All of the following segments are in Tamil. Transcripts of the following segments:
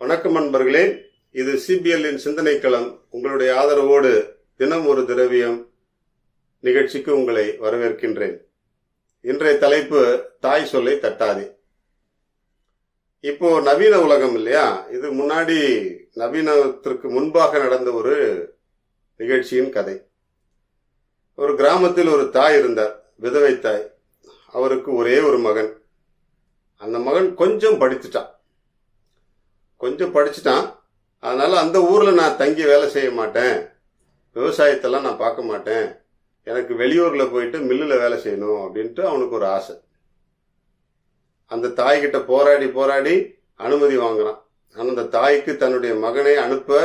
வணக்கம் நண்பர்களே, இது சிபிஎல்லின் சிந்தனை களம். உங்களுடைய ஆதரவோடு தினம் ஒரு திரவியம் நிகழ்ச்சிக்கு உங்களை வரவேற்கின்றேன். இன்றைய தலைப்பு தாய் சொல்லை தட்டாதே. இப்போ நவீன உலகம் இல்லையா, இது முன்னாடி நவீனத்திற்கு முன்பாக நடந்த ஒரு நிகழ்ச்சியின் கதை. ஒரு கிராமத்தில் ஒரு தாய் இருந்தார், விதவை தாய். அவருக்கு ஒரே ஒரு மகன். அந்த மகன் கொஞ்சம் படிச்சுட்டான். அதனால அந்த ஊர்ல நான் தங்கி வேலை செய்ய மாட்டேன், விவசாயத்தெல்லாம் நான் பார்க்க மாட்டேன், எனக்கு வெளியூர்ல போயிட்டு மில்லுல வேலை செய்யணும் அப்படின்ட்டு அவனுக்கு ஒரு ஆசை. அந்த தாய்கிட்ட போராடி அனுமதி வாங்குறான். ஆனா அந்த தாய்க்கு தன்னுடைய மகனை அனுப்ப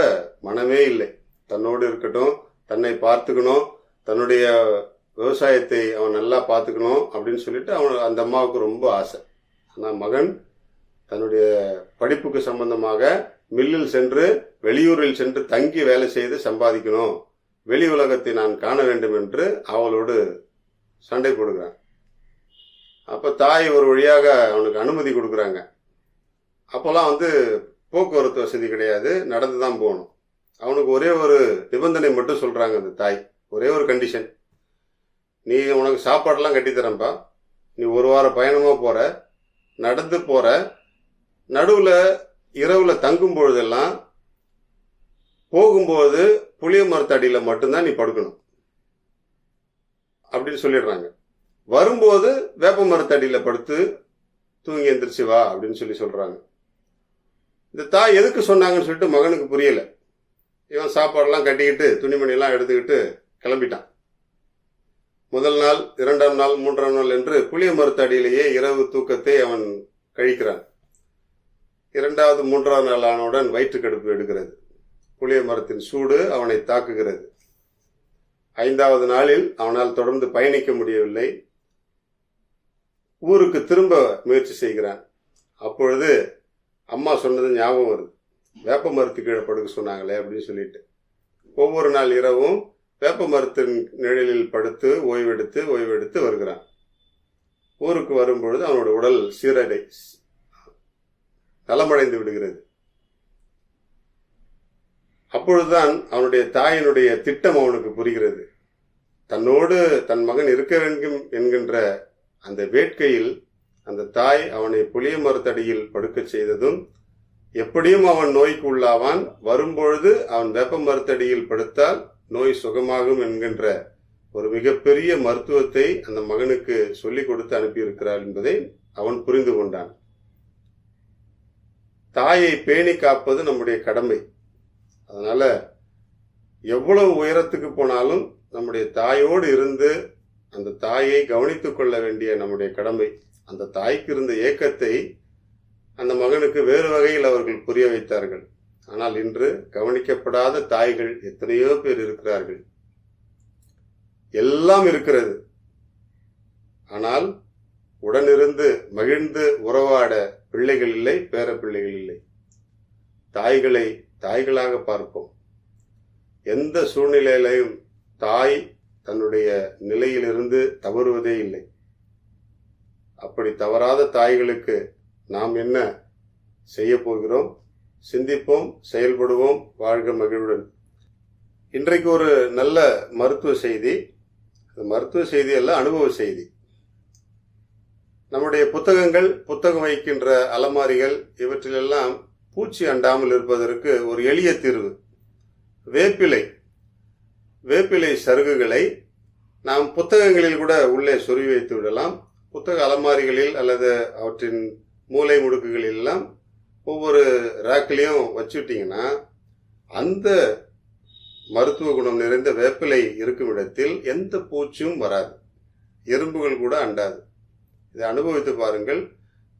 மனமே இல்லை. தன்னோடு இருக்கட்டும், தன்னை பார்த்துக்கணும், தன்னுடைய விவசாயத்தை அவன் நல்லா பார்த்துக்கணும் அப்படின்னு சொல்லிட்டு அந்த அம்மாவுக்கு ரொம்ப ஆசை. ஆனா மகன் தன்னுடைய படிப்புக்கு சம்பந்தமாக மில்லில் சென்று வெளியூரில் சென்று தங்கி வேலை செய்து சம்பாதிக்கணும், வெளி உலகத்தை நான் காண வேண்டும் என்று அவளோடு சண்டை போடுகிறான். அப்ப தாய் ஒரு வழியாக அவனுக்கு அனுமதி கொடுக்குறாங்க. அப்போல்லாம் போக்குவரத்து வசதி கிடையாது, நடந்து தான் போகணும். அவனுக்கு ஒரே ஒரு நிபந்தனை மட்டும் சொல்றாங்க அந்த தாய். ஒரே ஒரு கண்டிஷன், நீ உனக்கு சாப்பாடெல்லாம் கட்டித்தரேன்ப்பா, நீ ஒரு வார பயணமா போற, நடந்து போற, நடுவுல இரவுல தங்கும் பொழுதெல்லாம் போகும்போது புளிய மரத்தடியில மட்டும்தான் நீ படுக்கணும் அப்படின்னு சொல்லிடுறாங்க. வரும்போது வேப்ப மரத்தடியில படுத்து தூங்கி எந்திரிச்சு வா அப்படின்னு சொல்றாங்க. இந்த தாய் எதுக்கு சொன்னாங்கன்னு சொல்லிட்டு மகனுக்கு புரியல. இவன் சாப்பாடெல்லாம் கட்டிக்கிட்டு துணிமணி எல்லாம் எடுத்துக்கிட்டு கிளம்பிட்டான். முதல் நாள், 2ஆம் நாள், 3ஆம் நாள் என்று புளிய மரத்தடியிலேயே இரவு தூக்கத்தை அவன் கழிக்கிறான். 2வது 3ஆம் நாள் ஆனவுடன் வயிற்றுக்கடுப்பு எடுக்கிறது. புளிய மரத்தின் சூடு அவனை தாக்குகிறது. 5வது நாளில் அவனால் தொடர்ந்து பயணிக்க முடியவில்லை. ஊருக்கு திரும்ப முயற்சி செய்கிறான். அப்பொழுது அம்மா சொன்னது ஞாபகம் வருது. வேப்ப மரத்து கீழே படுக்க சொன்னாங்களே அப்படின்னு சொல்லிட்டு ஒவ்வொரு நாள் இரவும் வேப்ப மரத்தின் நிழலில் படுத்து ஓய்வெடுத்து வருகிறான். ஊருக்கு வரும்பொழுது அவனோட உடல் நலமடைந்து விடுகிறது. அப்பொழுதுதான் அவனுடைய தாயினுடைய திட்டம் அவனுக்கு புரிகிறது. தன்னோடு தன் மகன் இருக்க வேண்டும் என்கின்ற அந்த வேட்கையில் அந்த தாய் அவனை புளிய மரத்தடியில் படுக்க செய்ததும், எப்படியும் அவன் நோய்க்கு உள்ளாவான், வரும்பொழுது அவன் வேப்ப மரத்தடியில் படுத்தால் நோய் சுகமாகும் என்கின்ற ஒரு மிகப்பெரிய மருத்துவத்தை அந்த மகனுக்கு சொல்லிக் கொடுத்து அனுப்பியிருக்கிறார் என்பதை அவன் புரிந்து கொண்டான். தாயை பேணி காப்பது நம்முடைய கடமை. அதனால எவ்வளவு உயரத்துக்கு போனாலும் நம்முடைய தாயோடு இருந்து அந்த தாயை கவனித்துக் கொள்ள வேண்டிய நம்முடைய கடமை. அந்த தாய்க்கு இருந்த ஏக்கத்தை அந்த மகனுக்கு வேறு வகையில் அவர்கள் புரிய வைத்தார்கள். ஆனால் இன்று கவனிக்கப்படாத தாய்கள் எத்தனையோ பேர் இருக்கிறார்கள். எல்லாம் இருக்கிறது, ஆனால் உடனிருந்து மகிழ்ந்து உறவாட பிள்ளைகள் இல்லை, பேர பிள்ளைகள் இல்லை. தாய்களை தாய்களாக பார்ப்போம். எந்த சூழ்நிலையிலையும் தாய் தன்னுடைய நிலையிலிருந்து தவறுவதே இல்லை. அப்படி தவறாத தாய்களுக்கு நாம் என்ன செய்ய போகிறோம்? சிந்திப்போம், செயல்படுவோம். வாழ்க மகிழ்வுடன். இன்றைக்கு ஒரு நல்ல மருத்துவ செய்தி. மருத்துவ செய்தி அல்ல, அனுபவ செய்தி. நம்முடைய புத்தகங்கள், புத்தகம் வைக்கின்ற அலமாரிகள், இவற்றிலெல்லாம் பூச்சி அண்டாமல் இருப்பதற்கு ஒரு எளிய தீர்வு வேப்பிலை சருகுகளை நாம் புத்தகங்களில் கூட உள்ளே சொருவி வைத்து விடலாம். புத்தக அலமாரிகளில் அல்லது அவற்றின் மூலை முடுக்குகளில் எல்லாம் ஒவ்வொரு ரேக்கிலையும் வச்சுட்டீங்கன்னா அந்த மருத்துவ குணம் நிறைந்த வேப்பிலை இருக்கும் இடத்தில் எந்த பூச்சியும் வராது, எறும்புகள் கூட அண்டாது. இதை அனுபவித்து பாருங்கள்.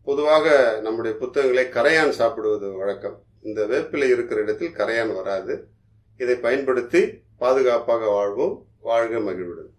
பொதுவாக நம்முடைய புத்தகங்களை கரையான் சாப்பிடுவது வழக்கம். இந்த வேப்பிலை இருக்கிற இடத்தில் கரையான் வராது. இதை பயன்படுத்தி பாதுகாப்பாக வாழ்வோம். வாழ்க மகிழ்வுடன்.